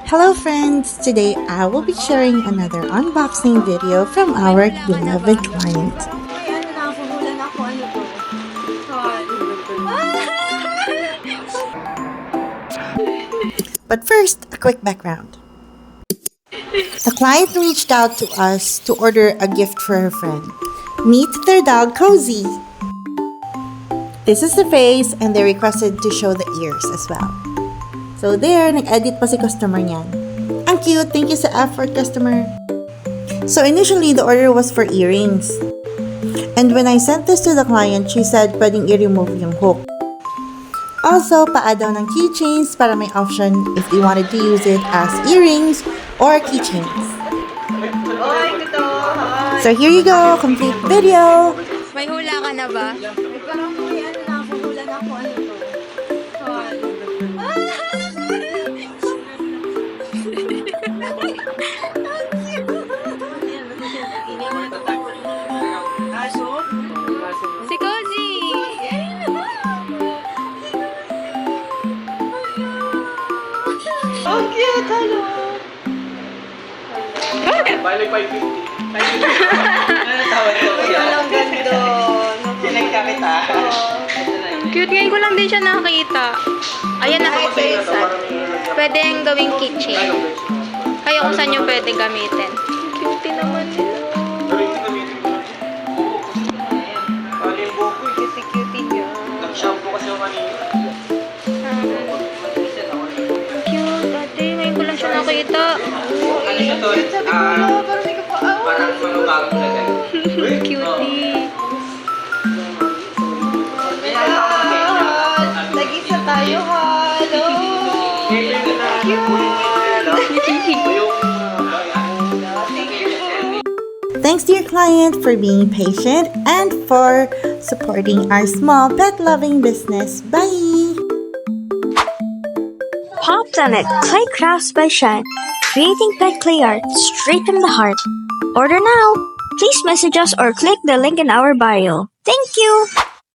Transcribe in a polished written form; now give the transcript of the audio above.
Hello friends! Today I will be sharing another unboxing video from our beloved client. But first, a quick background. The client reached out to us to order a gift for her friend. Meet their dog, Cozy. This is the face and they requested to show the ears as well. So there, nag-edit pa si customer niyan. Ang cute! Thank you sa effort, customer! So initially, the order was for earrings. And when I sent this to the client, she said pwedeng i-remove yung hook. Also, paa daw ng keychains para may option if they wanted to use it as earrings or keychains. So here you go, complete video! May hula ka na ba? Parang may hula na ako, ano to? Si Cozy! Oh, cute! Hello! Bali 550. Walang ganda. Sinagka kita. Cute, ngayon ko lang din siya nakita. Ayan, nakapisa. Pwede yung gawing keychain. Kaya kung saan yung pwede gamitin. Cute naman nila. Cutie niya. Nag-shampoo kasi ako kanina. Cute, ate. Ngayon ko lang siya nakita. Ano siya to? Parang may kapaaw. Parang bagong lagay. Cutie. Nag-isa tayo, hello! Thanks to your client for being patient and for supporting our small pet-loving business. Bye! Pop Planet Clay Crafts by Shine, creating pet clay art straight from the heart. Order now! Please message us or click the link in our bio. Thank you!